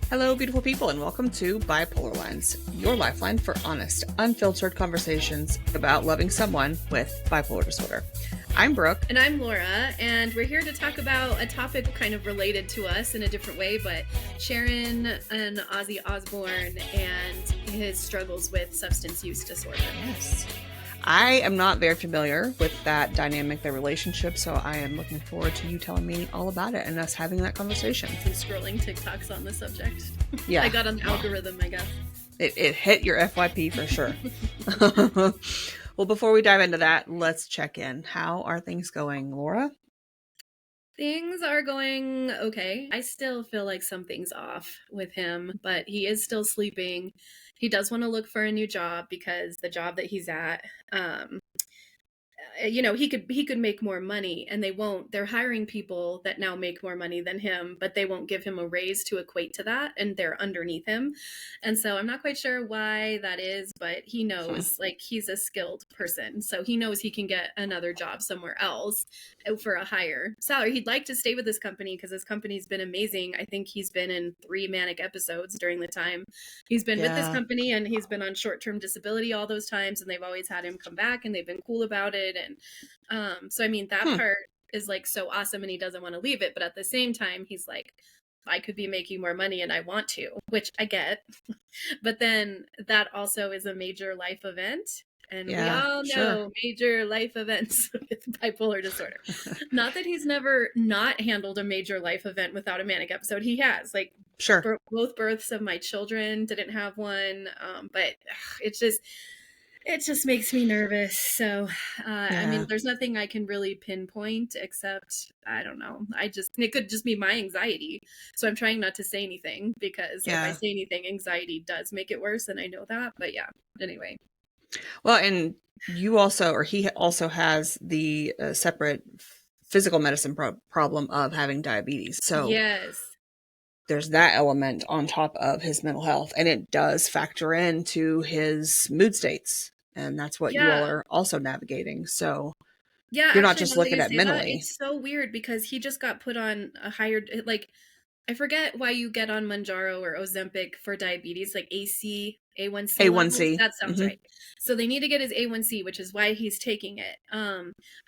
Hello, beautiful people, and welcome to BipolarLines, your lifeline for honest, unfiltered conversations about loving someone with bipolar disorder. I'm Brooke. And I'm Laura, and we're here to talk about a topic kind of related to us in a different way, but Sharon and Ozzy Osbourne and his struggles with substance use disorder. Yes. I am not very familiar with that dynamic, their relationship, so I am looking forward to you telling me all about it and us having that conversation. Some scrolling TikToks on the subject. Yeah. I got an algorithm, I guess. It hit your FYP for sure. Well, before we dive into that, let's check in. How are things going, Laura? Things are going okay. I still feel like something's off with him, but he is still sleeping. He does want to look for a new job because the job that he's at, he could make more money, and they won't. They're hiring people that now make more money than him, but they won't give him a raise to equate to that, and they're underneath him. And so I'm not quite sure why that is, but he knows, like, he's a skilled person, so he knows he can get another job somewhere else for a higher salary. He'd like to stay with this company because this company's been amazing. I think he's been in 3 manic episodes during the time he's been with this company, and he's been on short-term disability all those times, and they've always had him come back, and they've been cool about it. And so I mean, that part is like so awesome, and he doesn't want to leave it, but at the same time he's like, I could be making more money and I want to, which I get. But then that also is a major life event, and we all know major life events with bipolar disorder. Not that he's never not handled a major life event without a manic episode. He has, like, both births of my children didn't have one, but it just makes me nervous. So, I mean, there's nothing I can really pinpoint except, I don't know. It could just be my anxiety. So I'm trying not to say anything because if I say anything, anxiety does make it worse. And I know that, but yeah, anyway. Well, and he also has the separate physical medicine problem of having diabetes. So yes, there's that element on top of his mental health, and it does factor into his mood states. And that's what you all are also navigating. So you're not just looking at mentally. It's so weird because he just got put on a higher, like, I forget why you get on Mounjaro or Ozempic for diabetes, like A1C levels. That sounds right. So they need to get his A1C, which is why he's taking it.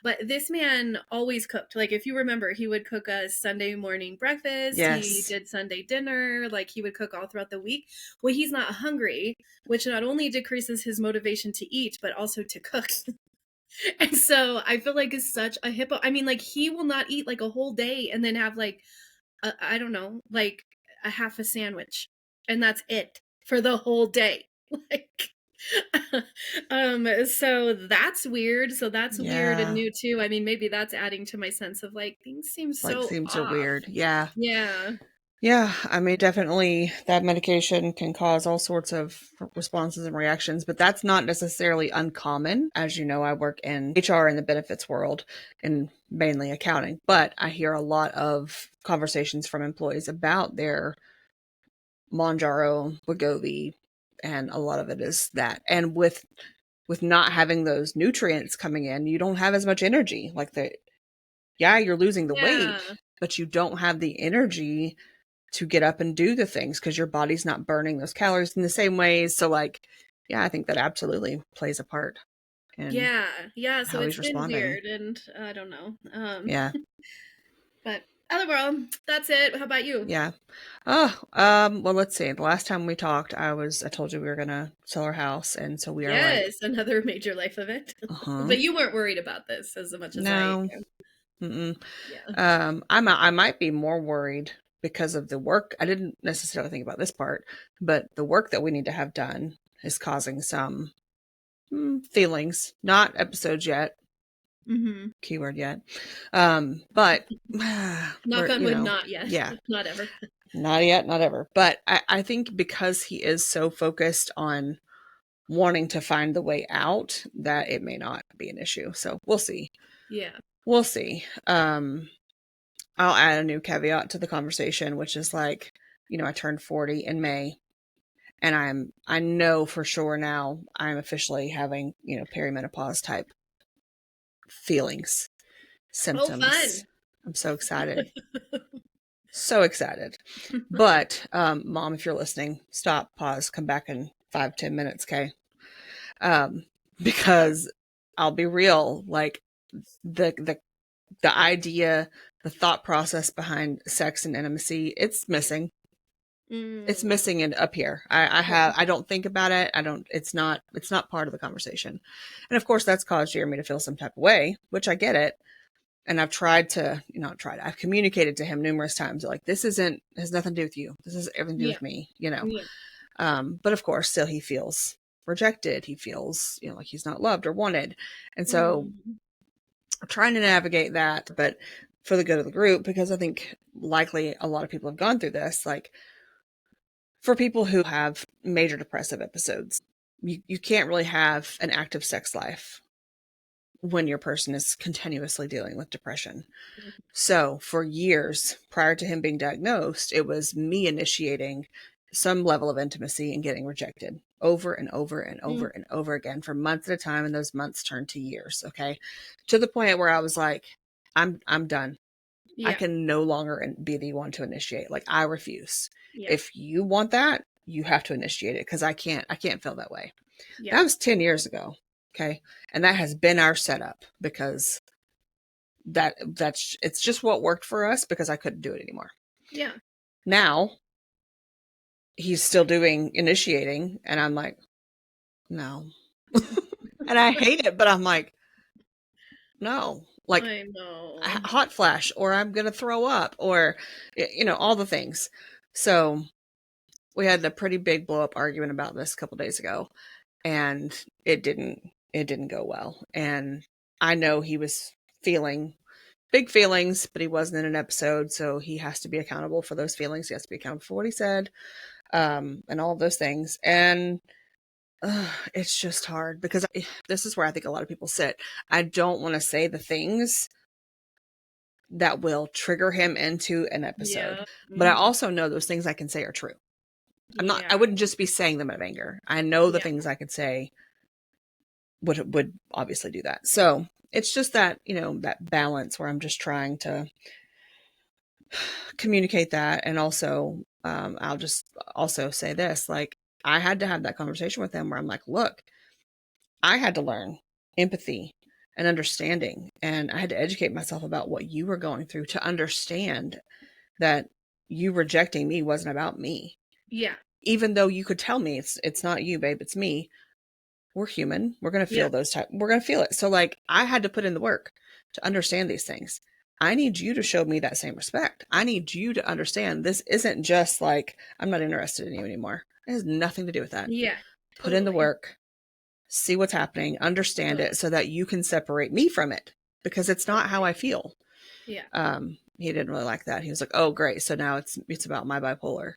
But this man always cooked. Like, if you remember, he would cook us Sunday morning breakfast. Yes. He did Sunday dinner. Like, he would cook all throughout the week. Well, he's not hungry, which not only decreases his motivation to eat, but also to cook. And so I feel like it's such a hippo. I mean, like, he will not eat like a whole day and then have like, I don't know, like a half a sandwich, and that's it for the whole day. Like, so that's weird. So that's weird and new too. I mean, maybe that's adding to my sense of like, things seem so weird. Yeah. Yeah. I mean, definitely that medication can cause all sorts of responses and reactions, but that's not necessarily uncommon. As you know, I work in HR in the benefits world and mainly accounting, but I hear a lot of conversations from employees about their Mounjaro, Wegovy, and a lot of it is that. And with not having those nutrients coming in, you don't have as much energy. Like you're losing the weight, but you don't have the energy to get up and do the things because your body's not burning those calories in the same ways. So like, I think that absolutely plays a part. Yeah. So it's been weird, and I don't know. But other that's it. How about you? Yeah. Well, let's see. The last time we talked, I told you we were gonna sell our house, and so we are. Yes, another major life event. But you weren't worried about this as much as I am. Yeah. I might be more worried because of the work. I didn't necessarily think about this part, but the work that we need to have done is causing some feelings. Not episodes yet. Keyword yet. But knock on wood, not yet. Yeah. Not ever. Not yet, not ever. But I think because he is so focused on wanting to find the way out that it may not be an issue. So we'll see. Yeah. We'll see. I'll add a new caveat to the conversation, which is like, I turned 40 in May, and I know for sure now I'm officially having, perimenopause type feelings, symptoms. Oh, fun. I'm so excited. So excited. But Mom, if you're listening, stop, pause, come back in 5-10 minutes, okay? Um, because I'll be real, like the the the idea, the thought process behind sex and intimacy, it's missing. It's Mm, missing it up here. yeah. I don't think about it. I don't, it's not part of the conversation. And of course that's caused Jeremy to feel some type of way, which I get it. And I've tried to, I've communicated to him numerous times, like, this has nothing to do with you. This has everything to do Yeah. with me, Yeah. But of course, still he feels rejected. He feels, like he's not loved or wanted. And so Mm, I'm trying to navigate that, but for the good of the group, because I think likely a lot of people have gone through this, like for people who have major depressive episodes, you can't really have an active sex life when your person is continuously dealing with depression. So for years prior to him being diagnosed, it was me initiating some level of intimacy and getting rejected over and over and over mm, and over again for months at a time. And those months turned to years. Okay. To the point where I was like, I'm done. I yeah. can no longer be the one to initiate. Like, I refuse. Yeah. If you want that, you have to initiate it, because I can't feel that way. Yeah. That was 10 years ago. Okay. And that has been our setup, because it's just what worked for us, because I couldn't do it anymore. Yeah. Now he's still doing initiating, and I'm like, no. And I hate it, but I'm like, no. Like, I know. hot flash, or I'm going to throw up, or, all the things. So we had a pretty big blow up argument about this a couple days ago, and it didn't go well. And I know he was feeling big feelings, but he wasn't in an episode, so he has to be accountable for those feelings. He has to be accountable for what he said, and all of those things. And it's just hard, because this is where I think a lot of people sit. I don't want to say the things that will trigger him into an episode, Yeah. but I Hmm. also know those things I can say are true. I Yeah. wouldn't just be saying them out of anger. I know the Yeah. things I could say would obviously do that. So it's just that, that balance where I'm just trying to communicate that. And also, I'll just also say this, like, I had to have that conversation with him where I'm like, look, I had to learn empathy and understanding, and I had to educate myself about what you were going through to understand that you rejecting me wasn't about me. Yeah. Even though you could tell me it's not you, babe, it's me. We're human. We're going to Yeah. feel we're going to feel it. So, like, I had to put in the work to understand these things. I need you to show me that same respect. I need you to understand this isn't just like, I'm not interested in you anymore. It has nothing to do with that. Yeah. Put in the Totally. work, see what's happening, understand Totally. it, so that you can separate me from it, because it's not how Totally. I feel. Yeah. He didn't really like that. He was like, "Oh, great. So now it's about my bipolar."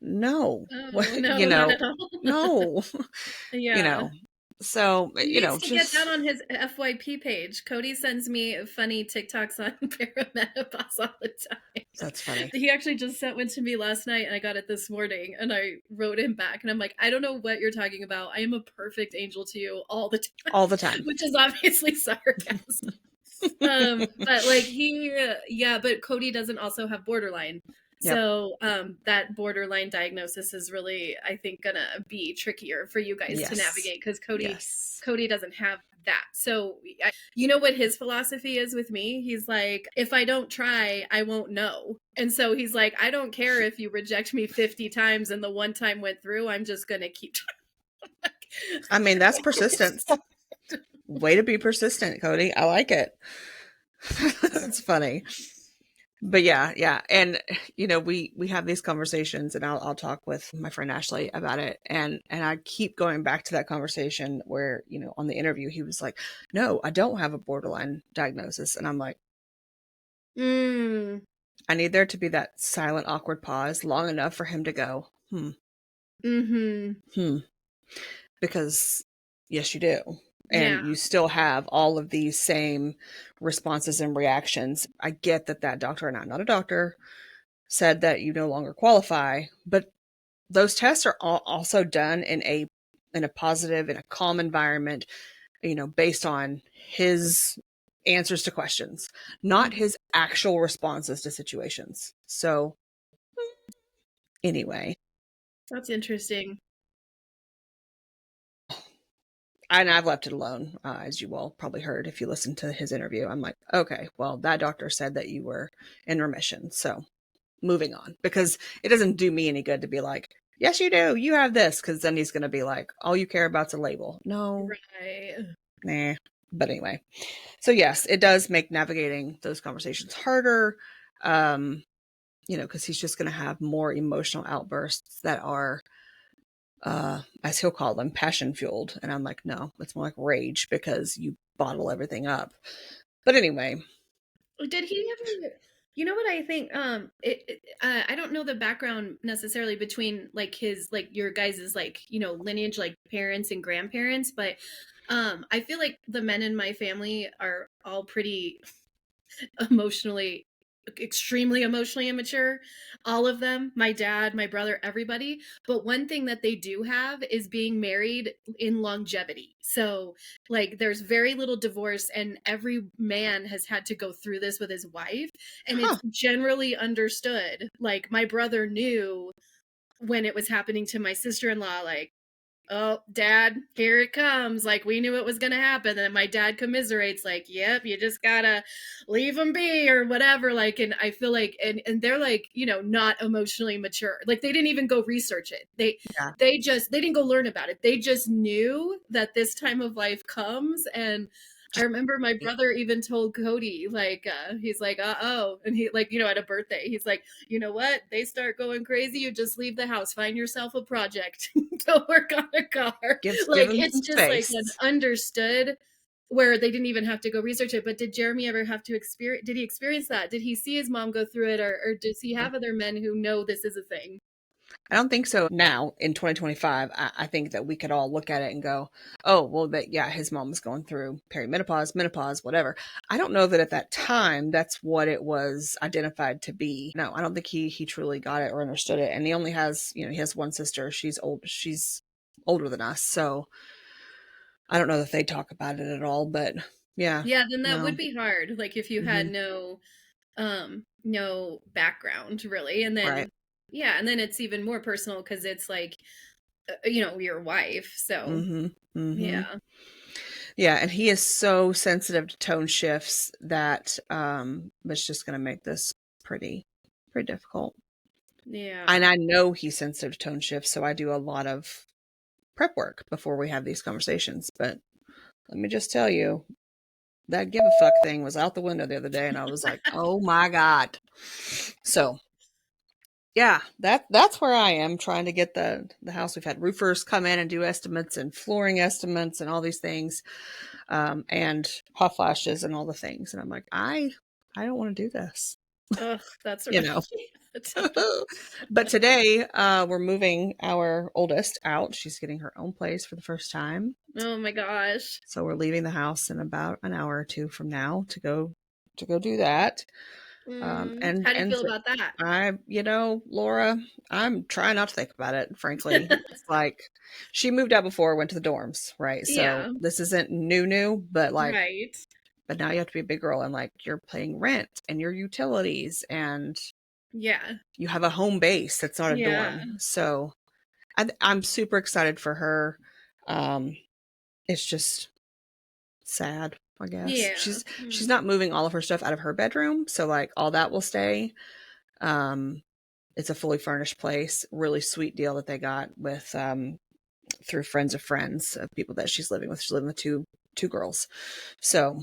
No. Oh, What, no, not at all. no. you Yeah. know. So, He needs to get that just on his FYP page. Cody sends me funny TikToks on perimenopause all the time. that's funny. He actually just sent one to me last night, and I got it this morning, and I wrote him back, and I'm like, I don't know what you're talking about. I am a perfect angel to you all the time, All the time. which is obviously sarcasm. But like yeah, but Cody doesn't also have borderline. Yep. So that borderline diagnosis is really, I think, gonna be trickier for you guys to Yes. navigate, because Yes. Cody doesn't have that. So you know what his philosophy is with me? He's like, if I don't try, I won't know. And so he's like, I don't care if you reject me 50 times and the one time went through, I'm just gonna keep trying. I mean, that's persistence. Way to be persistent, Cody. I like it. That's funny. But yeah. And we have these conversations, and I'll talk with my friend Ashley about it. And I keep going back to that conversation where, on the interview, he was like, "No, I don't have a borderline diagnosis." And I'm like, Mm, I need there to be that silent, awkward pause long enough for him to go, mm-hmm. hmm, because yes, you do. And Yeah. you still have all of these same responses and reactions. I get that doctor, and I'm not a doctor, said that you no longer qualify, but those tests are also done in a positive, in a calm environment, based on his answers to questions, not his actual responses to situations. So anyway, That's interesting. and I've left it alone, as you all probably heard if you listened to his interview. I'm like, okay, well, that doctor said that you were in remission. So moving on, because it doesn't do me any good to be like, yes, you do. You have this. Because then he's going to be like, all you care about's a label. No, Right. nah. But anyway, so yes, it does make navigating those conversations harder. Because he's just going to have more emotional outbursts that are, as he'll call them, passion fueled. And I'm like, no, it's more like rage because you bottle everything up. But anyway, Did he ever? You know what I think? I don't know the background necessarily between like his like your guys's like lineage, like parents and grandparents, but I feel like the men in my family are all pretty emotionally extremely emotionally immature, all of them, my dad, my brother, everybody. But one thing that they do have is being married in longevity. So like there's very little divorce, and every man has had to go through this with his wife, and huh, it's generally understood. Like my brother knew when it was happening to my sister-in-law, like, oh, dad, here it comes. Like, we knew it was going to happen. And my dad commiserates, like, yep, you just got to leave them be or whatever. Like, and I feel like, and they're like, not emotionally mature. Like, they didn't even go research it. yeah, They didn't go learn about it. They just knew that this time of life comes. And I just remember my brother even told Cody, like, he's like, oh, and he, like, at a birthday, he's like, you know what? They start going crazy. You just leave the house, find yourself a project, go work on a car. give Like, him it's some just like an space. understood where they didn't even have to go research it. But did Jeremy ever have to experience, did he experience that? Did he see his mom go through it, or does he have other men who know this is a thing? I don't think so. Now in 2025, I think that we could all look at it and go, "Oh, well, that yeah, his mom was going through perimenopause, menopause, whatever." I don't know that at that time that's what it was identified to be. No, I don't think he truly got it or understood it. And he only has, he has one sister. She's old. She's older than us, so I don't know that they talk about it at all. But yeah, Yeah, then that no, would be hard. Like if you had hmm no background really, and right, then yeah, and then it's even more personal because it's like your wife. So hmm hmm yeah. Yeah, and he is so sensitive to tone shifts that it's just going to make this pretty difficult. Yeah. And I know he's sensitive to tone shifts, so I do a lot of prep work before we have these conversations. But let me just tell you, that give a fuck thing was out the window the other day, and I was like, oh my god. So yeah, that's where I am trying to get the house. We've had roofers come in and do estimates and flooring estimates and all these things, and hot flashes and all the things. And I'm like, I don't want to do this, Ugh, that's you right. know. But today, we're moving our oldest out. She's getting her own place for the first time. Oh my gosh. So we're leaving the house in about an hour or two from now to go do that. And How do you and feel about that? Laura, I'm trying not to think about it, frankly. It's like she moved out before, went to the dorms, right? So Yeah, this isn't new, but like, right. but now you have to be a big girl and like you're paying rent and your utilities and Yeah, you have a home base that's not a yeah, dorm. So I'm super excited for her. Um, it's just sad, I guess. yeah. She's not moving all of her stuff out of her bedroom, so like all that will stay. Um, it's a fully furnished place. Really sweet deal that they got with through friends of friends of people that she's living with. She's living with two girls, so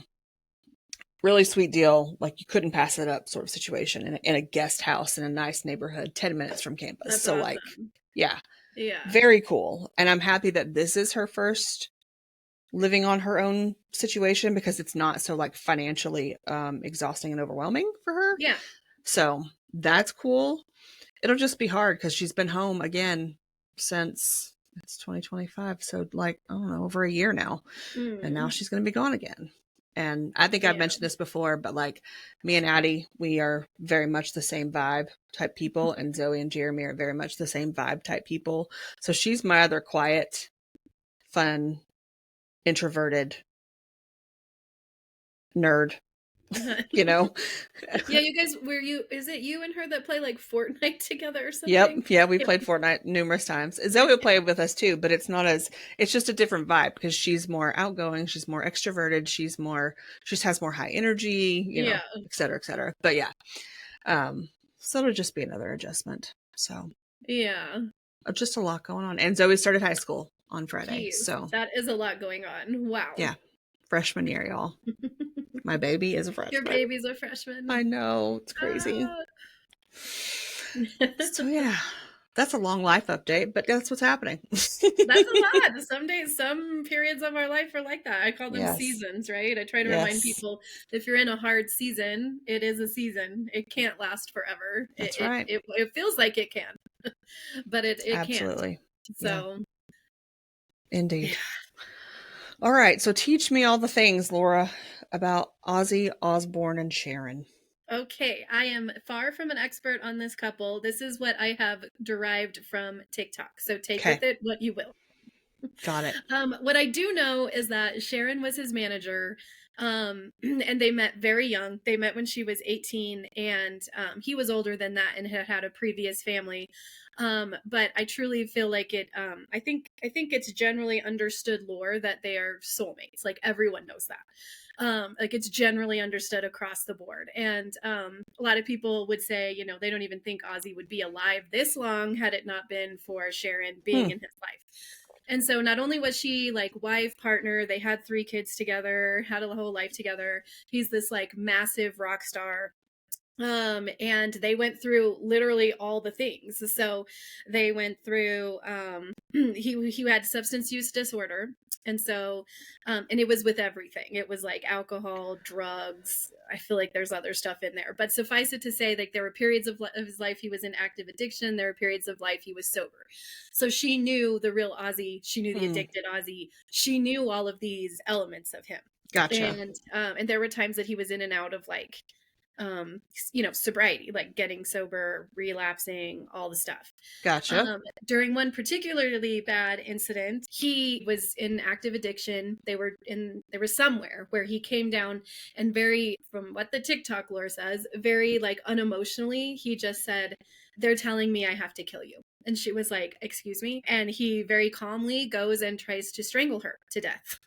really sweet deal. Like you couldn't pass it up, sort of situation in a guest house in a nice neighborhood, 10 minutes from campus. That's So like, awesome. yeah, Yeah, very cool. And I'm happy that this is her first living on her own situation because it's not so like financially exhausting and overwhelming for her. yeah. So that's cool. It'll just be hard because she's been home again since it's 2025. So like, I don't know, over a year now. And now Mm, she's going to be gone again. And I think I've yeah. mentioned this before, but like me and Addie, we are very much the same vibe type people. And Zoe and Jeremy are very much the same vibe type people. So she's my other quiet, fun, introverted nerd, you know? Yeah, you guys, is it you and her that play like Fortnite together or something? Yep. Yeah, we Yeah. played Fortnite numerous times. Zoe will play with us too, but it's just a different vibe because she's more outgoing, she's more extroverted, she just has more high energy, Yeah. et cetera, et cetera. But yeah, so it'll just be another adjustment. So Yeah. just a lot going on. And Zoe started high school on Friday. Jeez, So that is a lot going on. Wow. yeah, freshman year, y'all. My baby is a Your freshman. baby's a freshman. I know, it's crazy. Ah. So yeah, that's a long life update, but that's what's happening. That's a lot. Some days, some periods of our life are like that. I call them Yes. seasons, right? I try to remind Yes. people if you're in a hard season, it is a season. It can't last forever. That's right. It feels like it can, but it can't. Absolutely. Yeah, So, yeah. indeed. All right, so teach me all the things, Laura, about Ozzy, Osbourne, and Sharon. Okay, I am far from an expert on this couple. This is what I have derived from TikTok. So take Okay, with it what you will. got it. What I do know is that Sharon was his manager, and they met very young. They met when she was 18, and he was older than that and had had a previous family. But I truly feel like it. I think it's generally understood lore that they are soulmates. Like everyone knows that. Like it's generally understood across the board. And a lot of people would say, they don't even think Ozzy would be alive this long had it not been for Sharon being Hmm. in his life. And so not only was she like wife, partner, they had 3 kids together, had a whole life together. He's this like massive rock star. And they went through literally all the things. So they went through he had substance use disorder. And so and it was with everything. It was like alcohol, drugs. I feel like there's other stuff in there. But suffice it to say, like there were periods of his life he was in active addiction. There were periods of life he was sober. So she knew the real Ozzy. She knew the Hmm. addicted Ozzy. She knew all of these elements of him. Gotcha. And there were times that he was in and out of like sobriety, like getting sober, relapsing, all the stuff. Gotcha. During one particularly bad incident, he was in active addiction. There was somewhere where he came down and very, from what the TikTok lore says, very like unemotionally, he just said, "They're telling me I have to kill you." And she was like, "Excuse me?" And he very calmly goes and tries to strangle her to death.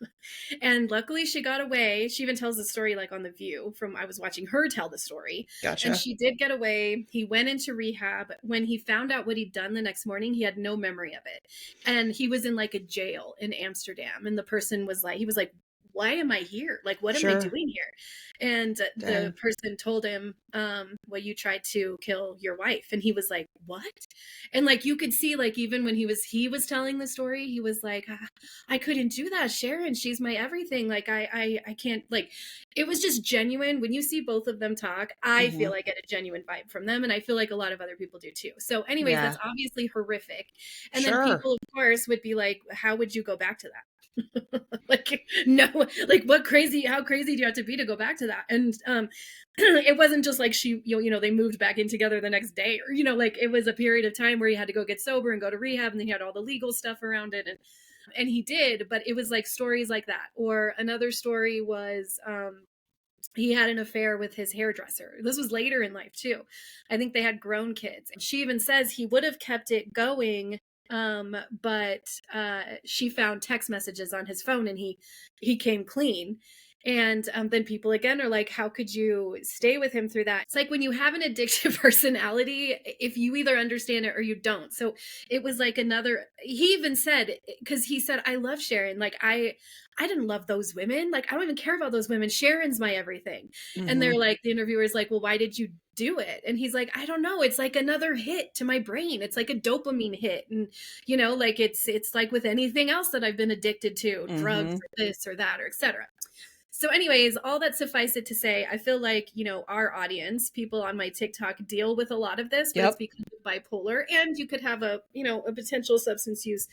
And luckily she got away. She even tells the story like on The View from I was watching her tell the story. And Gotcha. she did get away. He went into rehab. When he found out what he'd done the next morning, he had no memory of it. And he was in like a jail in Amsterdam. And the person was like, he was like, "Why am I here? Like, what am I Sure. doing here?" And the Dang. person told him, "Well, you tried to kill your wife." And he was like, "What?" And like you could see, like even when he was telling the story, he was like, "I couldn't do that, Sharon. She's my everything. Like I can't." Like it was just genuine. When you see both of them talk, I Hmm. feel I get a genuine vibe from them, and I feel like a lot of other people do too. So, anyways, Yeah. that's obviously horrific. And then Sure. people, of course, would be like, "How would you go back to that?" Like no, like how crazy do you have to be to go back to that? And it wasn't just like they moved back in together the next day, or like it was a period of time where he had to go get sober and go to rehab, and then he had all the legal stuff around it, and he did. But it was like stories like that. Or another story was he had an affair with his hairdresser. This was later in life too. I think they had grown kids. She even says he would have kept it going, but she found text messages on his phone, and he came clean. And then people again are like, "How could you stay with him through that?" It's like when you have an addictive personality, if you either understand it or you don't. So it was like another. He even said, because he said, "I love Sharon. Like I didn't love those women. Like, I don't even care about those women. Sharon's my everything." And Hmm. they're like, the interviewer's like, "Well, why did you do it?" And he's like, "I don't know. It's like another hit to my brain. It's like a dopamine hit." And, like it's like with anything else that I've been addicted to, drugs Hmm. or this or that or etc. So, anyways, all that suffice it to say, I feel like, our audience, people on my TikTok deal with a lot of this, but it's Yep. because of bipolar. And you could have a potential substance use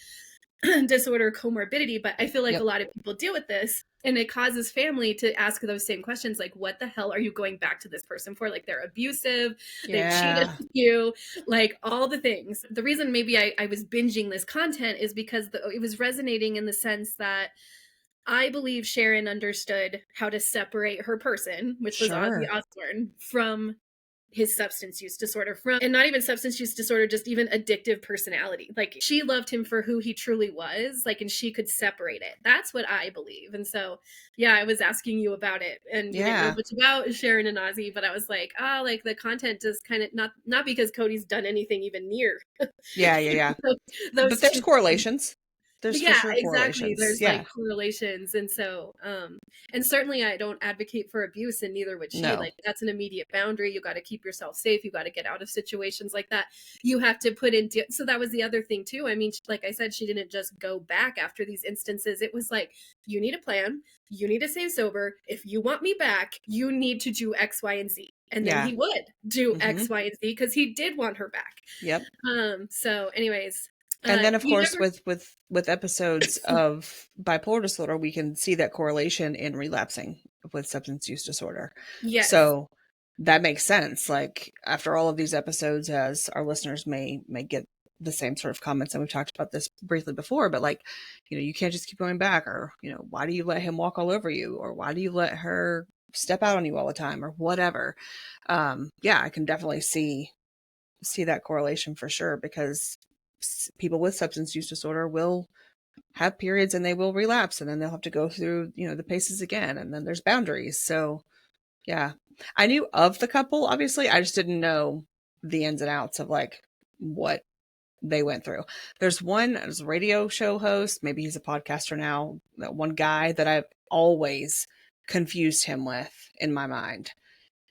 disorder comorbidity, but I feel like a Yep. lot of people deal with this, and it causes family to ask those same questions, like, what the hell are you going back to this person for? Like, they're abusive, they've cheated Yeah. on you, like all the things. The reason maybe I was binging this content is because it was resonating in the sense that I believe Sharon understood how to separate her person, which was Ozzy Sure. Osbourne, from his substance use disorder, from, and not even substance use disorder, just even addictive personality. Like, she loved him for who he truly was, like, and she could separate it. That's what I believe. And so, yeah, I was asking you about it, and you didn't know Yeah. much about Sharon and Ozzy, but I was like, oh, like the content just kind of, not because Cody's done anything even near Yeah, yeah, yeah. But those there's two. correlations. There's for Yeah, sure exactly. correlations. There's like Yeah. correlations. And so, and certainly I don't advocate for abuse, and neither would she. No. Like, that's an immediate boundary. You got to keep yourself safe. You got to get out of situations like that. You have to put in, so that was the other thing too. I mean, like I said, she didn't just go back after these instances. It was like, you need a plan. You need to stay sober. If you want me back, you need to do X, Y, and Z. And then Yeah. he would do Mm-hmm. X, Y, and Z because he did want her back. Yep. So anyways, And then, of you course, never, with episodes of bipolar disorder, we can see that correlation in relapsing with substance use disorder. yes. So that makes sense. Like, after all of these episodes, as our listeners may get the same sort of comments, and we've talked about this briefly before, but like, you can't just keep going back, or why do you let him walk all over you, or why do you let her step out on you all the time, or whatever. Yeah, I can definitely see that correlation for sure, because people with substance use disorder will have periods and they will relapse, and then they'll have to go through the paces again, and then there's boundaries. So yeah, I knew of the couple, obviously. I just didn't know the ins and outs of like what they went through. There's a radio show host, maybe he's a podcaster now, that one guy that I've always confused him with in my mind.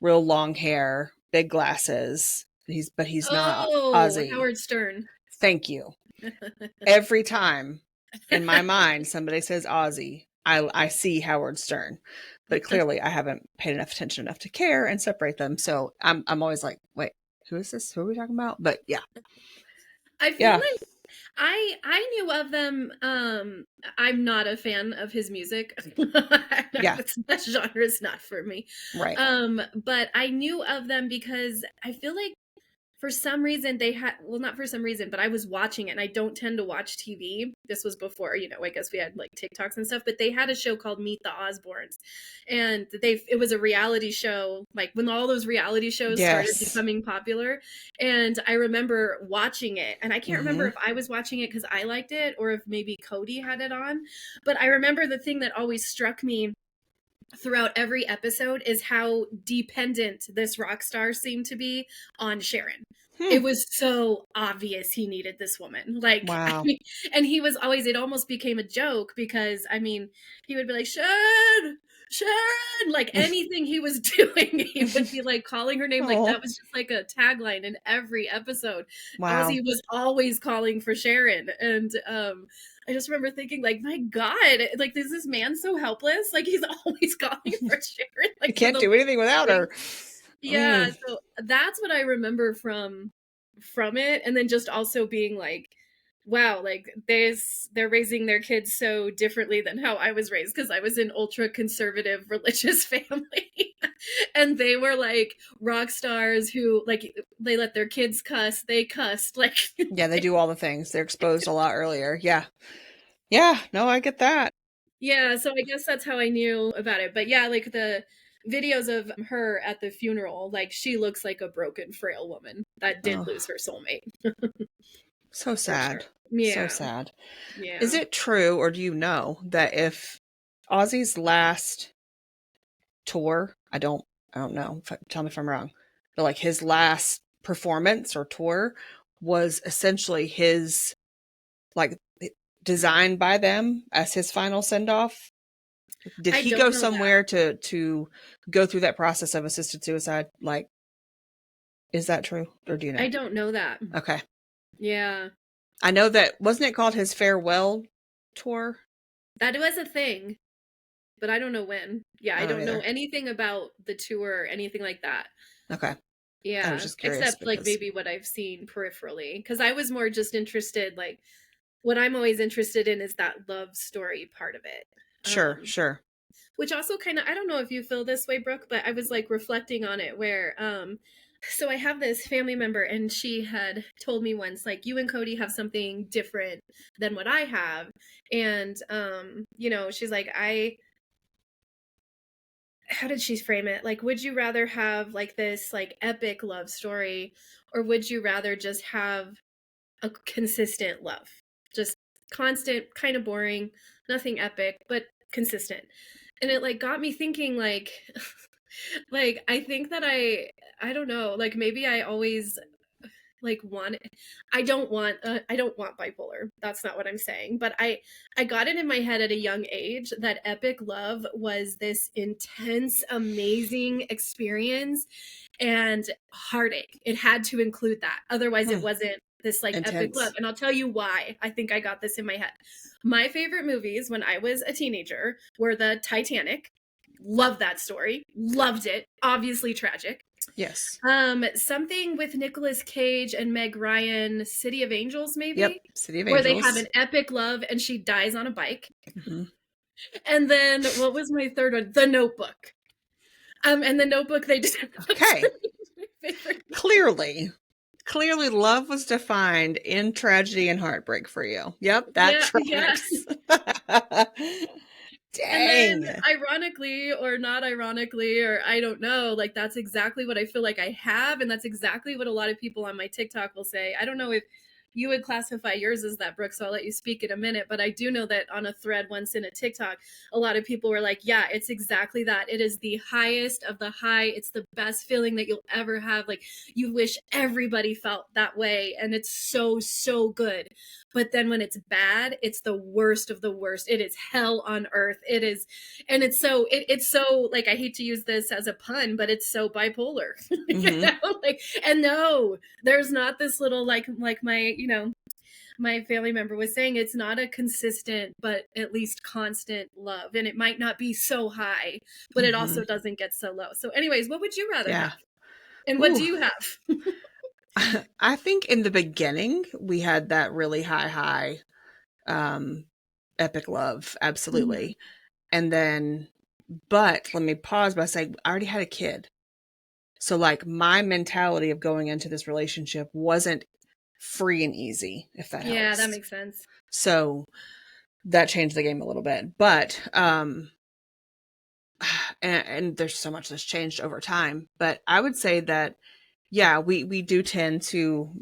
Real long hair, big glasses. He's not Oh, Ozzy. Howard Stern. Thank you. Every time in my mind somebody says Ozzy, I see Howard Stern. But clearly I haven't paid enough attention enough to care and separate them. So I'm always like, wait, who is this? Who are we talking about? But yeah. I feel Yeah. like I knew of them. I'm not a fan of his music. Yeah. That genre is not for me. Right. But I knew of them because I feel like for some reason they had, well, not for some reason, but I was watching it, and I don't tend to watch TV. This was before, I guess we had like TikToks and stuff, but they had a show called Meet the Osbournes, and it was a reality show, like when all those reality shows started Yes. becoming popular. And I remember watching it, and I can't remember Mm-hmm. if I was watching it because I liked it or if maybe Cody had it on. But I remember the thing that always struck me throughout every episode is how dependent this rock star seemed to be on Sharon. Hmm. It was so obvious he needed this woman. Like, I Wow. mean, and he was always, it almost became a joke because, I mean, he would be like, Sharon, Sharon, like anything he was doing, he would be like calling her name. Like, Oh, that was just like a tagline in every episode. wow. Ozzy was always calling for Sharon. And, I just remember thinking, like, my God, like, is this man so helpless? Like, he's always calling for Sharon, You like, for can't the do anything without thing. her. Yeah, Mm. so that's what I remember from it. And then just also being like, wow, like they're raising their kids so differently than how I was raised, because I was in ultra conservative religious family. And they were like rock stars who, like, they let their kids cuss, they cussed, like. Yeah, they do all the things. They're exposed a lot earlier. Yeah. Yeah. No, I get that. Yeah, so I guess that's how I knew about it. But yeah, like the videos of her at the funeral, like she looks like a broken, frail woman that did Oh, lose her soulmate, so for sure. sad. So Yeah, sad. Is yeah. it true, or do you know that if Ozzy's last tour, I don't know, tell me if I'm wrong, but like his last performance or tour was essentially his, like, designed by them as his final send off? Did I he don't go know that. somewhere to go through that process of assisted suicide? Like, is that true, or do you know? I don't know that. Okay. Yeah. I know that, wasn't it called his farewell tour? That was a thing, but I don't know when. Yeah, I I don't don't know either. anything about the tour or anything like that. Okay. I was Yeah, just curious except like because maybe what I've seen peripherally, because I was more just interested, like what I'm always interested in is that love story part of it. sure, Um, sure. which also kind of, I don't know if you feel this way, Brooke, but I was like reflecting on it where So I have this family member, and she had told me once, like, you and Cody have something different than what I have. And she's like, I how did she frame it? Like, would you rather have like this like epic love story, or would you rather just have a consistent love? Just constant, kind of boring, nothing epic, but consistent. And it like got me thinking like like I think that I don't know, like maybe I always like want I don't want bipolar. That's not what I'm saying, but I got it in my head at a young age that epic love was this intense amazing experience, and heartache, it had to include that, otherwise it Hmm. wasn't this like epic love. Intense. And I'll tell you why I think I got this in my head. My favorite movies when I was a teenager were the Titanic. Loved that story, loved it, obviously tragic. Yes. Something with Nicolas Cage and Meg Ryan, City of Angels, Yep. maybe, City of where they have Angels. an epic love and she dies on a bike. Hmm. And then what was my third one? The Notebook. And the Notebook, they just that's Okay. my favorite. Clearly, clearly, love was defined in tragedy and heartbreak for you. Yep, that Yeah, yeah. tracks. And then, Dang. ironically or not ironically, or I don't know, like that's exactly what I feel like I have. And that's exactly what a lot of people on my TikTok will say. I don't know if you would classify yours as that, Brooke, so I'll let you speak in a minute. But I do know that on a thread once in a TikTok, a lot of people were like, yeah, it's exactly that. It is the highest of the high. It's the best feeling that you'll ever have. Like, you wish everybody felt that way. And it's so, so good. But then when it's bad, it's the worst of the worst. It is hell on earth. It is, and it's so like, I hate to use this as a pun, but it's so bipolar. Hmm. Like, and no, there's not this little like my my family member was saying, it's not a consistent but at least constant love, and it might not be so high, but it Hmm. also doesn't get so low. So anyways, what would you rather Yeah. have, and what do Ooh. you have? I think in the beginning we had that really high, um, epic love, Mhm. absolutely. And then, but let me pause by saying I already had a kid. So like my mentality of going into this relationship wasn't free and easy, if that Yeah, that helps. makes sense. So that changed the game a little bit. But and there's so much that's changed over time. But I would say that yeah, we do tend to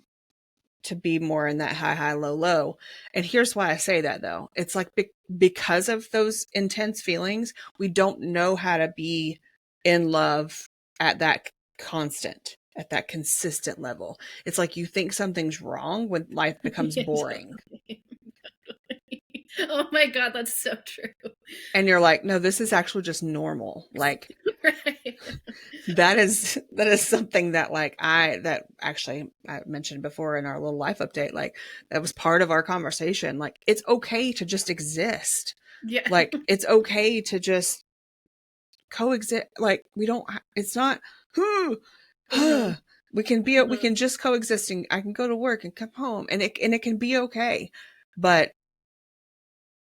be more in that high, low, low. And here's why I say that though. It's like because of those intense feelings, we don't know how to be in love at that constant, at that consistent level. It's like you think something's wrong when life becomes Yeah, boring. totally. Oh my god, that's so true. And you're like, no, this is actually just normal. Like Right. that is something that like that actually I mentioned before in our little life update, like that was part of our conversation. Like it's okay to just exist. Yeah. Like it's okay to just coexist. Like we don't it's not Uh-huh. we Uh-huh. can just coexist, and I can go to work and come home, and it can be okay. But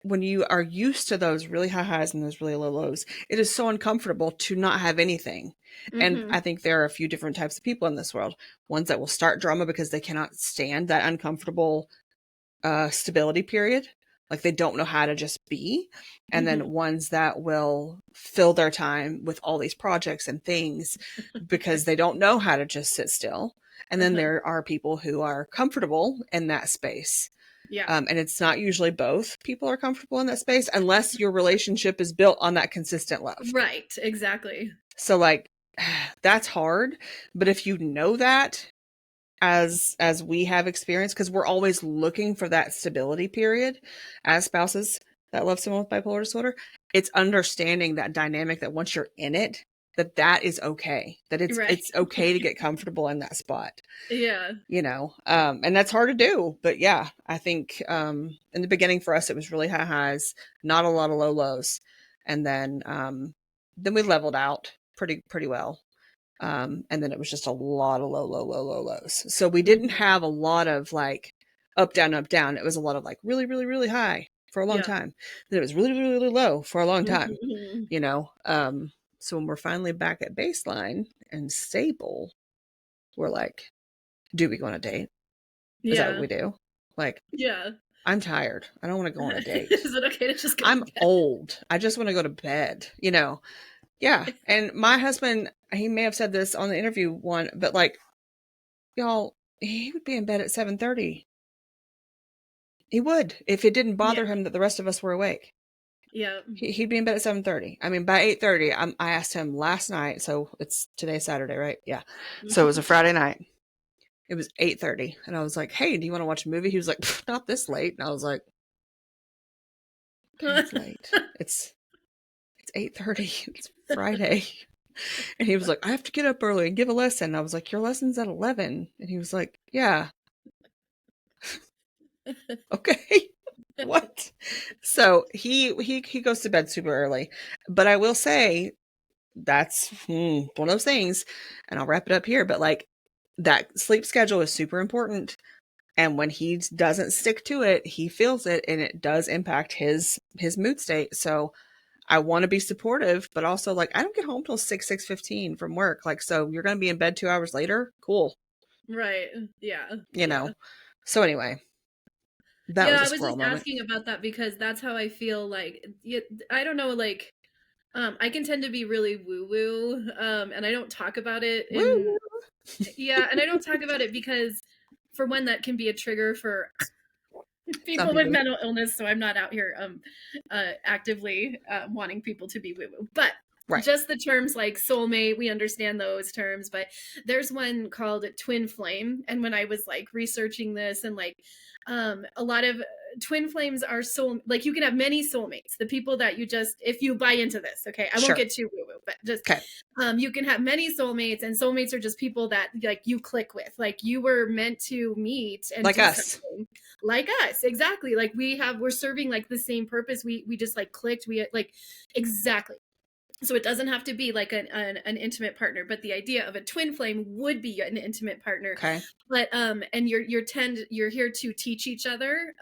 when you are used to those really high highs and those really low lows, it is so uncomfortable to not have anything. And Mm-hmm. I think there are a few different types of people in this world. Ones that will start drama because they cannot stand that uncomfortable stability period. Like they don't know how to just be. And Mm-hmm. then ones that will fill their time with all these projects and things because they don't know how to just sit still. And then Uh-huh. there are people who are comfortable in that space, Yeah. and it's not usually both people are comfortable in that space unless your relationship is built on that consistent love. Right, exactly. So like that's hard, but if you know that as we have experience, because we're always looking for that stability period as spouses that love someone with bipolar disorder, it's understanding that dynamic that once you're in it, that that is okay, that Right. it's okay to get comfortable in that spot, Yeah. and that's hard to do. But yeah, I think in the beginning for us it was really high highs, not a lot of low lows, and then we leveled out pretty well, and then it was just a lot of low lows. So we didn't Mm-hmm. have a lot of like up down. It was a lot of like really really really high for a long Yeah. time, then it was really really really low for a long time, Mm-hmm. you know. So when we're finally back at baseline and stable, we're like, do we go on a date? Is that what Yeah. we do? Like, Yeah. I'm tired. I don't want to go on a date. Is it okay to just go to I'm bed? old. I just want to go to bed, you know? Yeah. And my husband, he may have said this on the interview one, but like, y'all, he would be in bed at 7:30. He would, if it didn't Yeah. bother him that the rest of us were awake. Yeah. He'd be in bed at 7:30. I mean, by 8:30, I asked him last night. So it's today's Saturday, right? Yeah. So it was a Friday night. It was 8:30, and I was like, "Hey, do you want to watch a movie?" He was like, "Not this late." And I was like, "Okay, it's late. It's 8:30. It's Friday." And he was like, "I have to get up early and give a lesson." And I was like, "Your lesson's at 11." And he was like, "Yeah, okay." What? So he goes to bed super early, but I will say that's one of those things, and I'll wrap it up here. But like that sleep schedule is super important, and when he doesn't stick to it, he feels it, and it does impact his mood state. So I want to be supportive, but also like I don't get home till 6:15 from work. Like, so you're gonna be in bed 2 hours later? Cool, Right. Yeah. you Yeah. know. So anyway, that Yeah, was a I was squirrel just moment. asking about that because that's how I feel like I don't know, like I can tend to be really woo-woo, and I don't talk about it in Woo! yeah, and I don't talk about it because for one, that can be a trigger for Some people with people, mental illness, so I'm not out here actively wanting people to be woo-woo. But right? just the terms like soulmate, we understand those terms, but there's one called twin flame. And when I was like researching this and like a lot of twin flames are soul like you can have many soulmates, the people that you just if you buy into this, okay, I won't Sure. get too woo-woo, but just Okay. you can have many soulmates, and soulmates are just people that like you click with, like you were meant to meet and Like do us. something like us, exactly, like we're serving like the same purpose, we just like clicked, we like exactly. So it doesn't have to be like an intimate partner, but the idea of a twin flame would be an intimate partner. Okay. But and you're here to teach each other,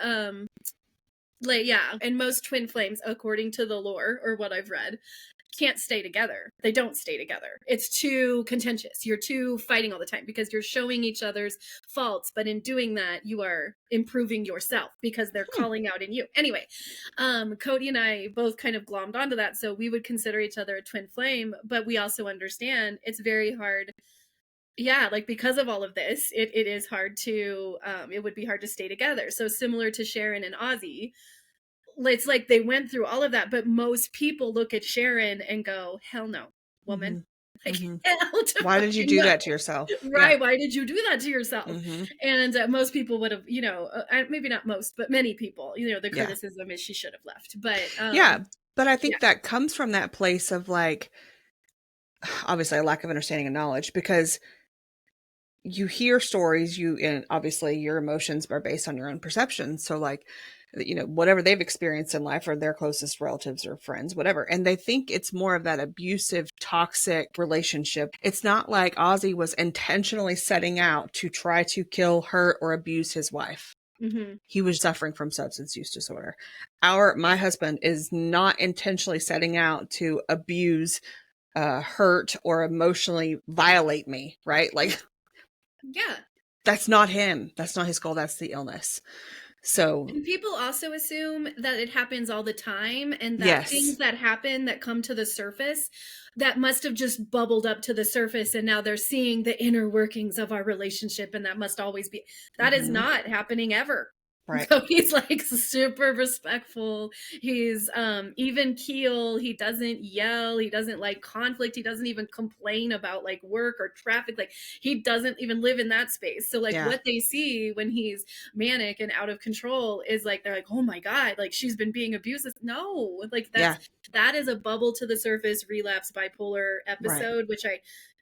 like yeah, and most twin flames according to the lore or what I've read can't stay together. They don't stay together. It's too contentious. You're too fighting all the time because you're showing each other's faults, but in doing that, you are improving yourself because they're Hmm. calling out in you. Anyway, Cody and I both kind of glommed onto that, so we would consider each other a twin flame, but we also understand it's very hard. Yeah, like because of all of this, it is hard to it would be hard to stay together. So similar to Sharon and Ozzy, it's like they went through all of that, but most people look at Sharon and go, "Hell no, woman." Mm-hmm. Like, Mm-hmm. hell to Why did you fucking do no. that to yourself? Yeah. Right? Why did you do that to yourself? Mm-hmm. And most people would have, maybe not most, but many people, the Yeah. criticism is she should have left. But Yeah. But I yeah. think that comes from that place of like, obviously a lack of understanding and knowledge, because you hear stories, and obviously your emotions are based on your own perception. So like, whatever they've experienced in life or their closest relatives or friends, whatever. And they think it's more of that abusive, toxic relationship. It's not like Ozzy was intentionally setting out to try to kill, hurt, or abuse his wife. Hmm. He was suffering from substance use disorder. My husband is not intentionally setting out to abuse, hurt, or emotionally violate me, right? Like, Yeah. that's not him. That's not his goal. That's the illness. So, And people also assume that it happens all the time and that things yes. that happen that come to the surface that must have just bubbled up to the surface and now they're seeing the inner workings of our relationship and that must always be that is Hmm. not happening ever. Right. So he's like super respectful. He's even keel. He doesn't yell. He doesn't like conflict. He doesn't even complain about like work or traffic. Like he doesn't even live in that space. So like Yeah. what they see when he's manic and out of control is like they're like, oh my god, like she's been being abusive. No, like Yeah. that is a bubble to the surface relapse bipolar Right. episode,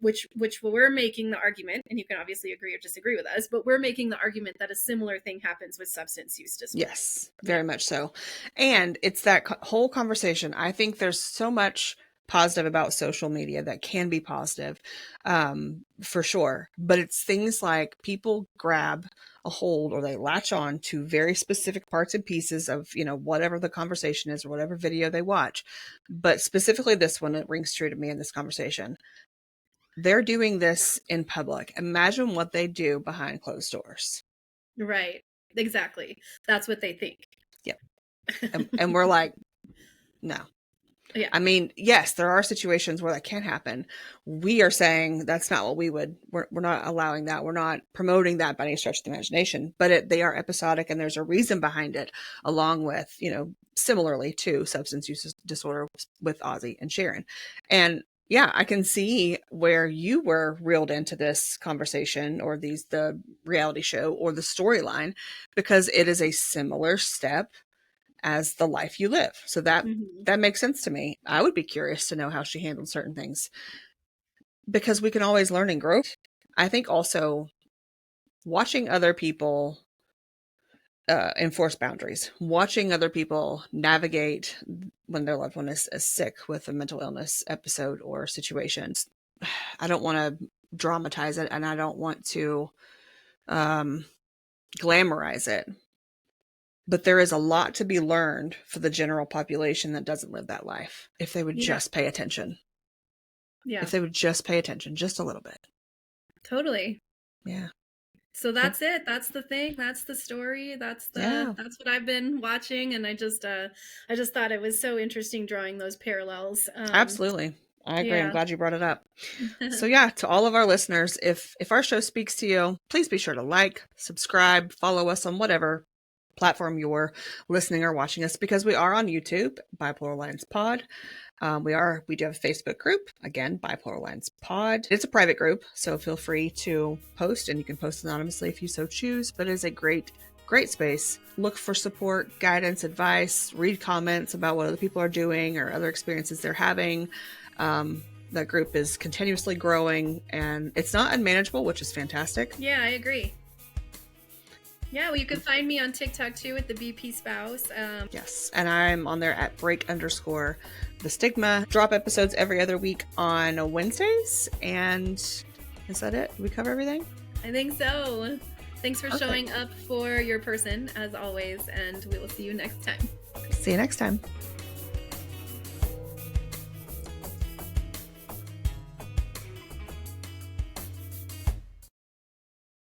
which we're making the argument, and you can obviously agree or disagree with us, but we're making the argument that a similar thing happens with substance use disorder. Yes. Yeah. Very much so. And it's that whole conversation. I think there's so much positive about social media that can be positive, for sure. But it's things like people grab a hold or they latch on to very specific parts and pieces of, whatever the conversation is or whatever video they watch. But specifically this one, it rings true to me in this conversation. They're doing this in public. Imagine what they do behind closed doors. Right. Exactly. That's what they think. Yep. And we're like, no. Yeah. I mean, yes, there are situations where that can happen. We are saying that's not what we're not allowing that. We're not promoting that by any stretch of the imagination, but they are episodic and there's a reason behind it, along with, similarly to substance use disorder with Ozzy and Sharon. And yeah, I can see where you were reeled into this conversation or the reality show or the storyline, because it is a similar step as the life you live. So that makes sense to me. I would be curious to know how she handled certain things, because we can always learn and grow. I think also watching other people enforce boundaries, watching other people navigate when their loved one is sick with a mental illness episode or situation. I don't want to dramatize it and I don't want to glamorize it. But there is a lot to be learned for the general population that doesn't live that life, if they would just pay attention. Yeah. If they would just pay attention just a little bit. Totally. Yeah. So that's it. That's the thing. That's the story. That's what I've been watching, and I just thought it was so interesting drawing those parallels. Absolutely. I agree. Yeah. I'm glad you brought it up. So yeah, to all of our listeners, if our show speaks to you, please be sure to like, subscribe, follow us on whatever platform you're listening or watching us, because we are on YouTube, BipolarLines Pod. We do have a Facebook group, again, BipolarLines Pod. It's a private group, so feel free to post, and you can post anonymously if you so choose, but it is a great space. Look for support, guidance, advice, read comments about what other people are doing or other experiences they're having. That group is continuously growing, and it's not unmanageable, which is fantastic. Yeah, I agree. Yeah, well, you can find me on TikTok too at the BP Spouse. Yes, and I'm on there at break_the stigma. Drop episodes every other week on Wednesdays. And is that it? Did we cover everything? I think so. Thanks for showing up for your person, as always, and we will see you next time. See you next time.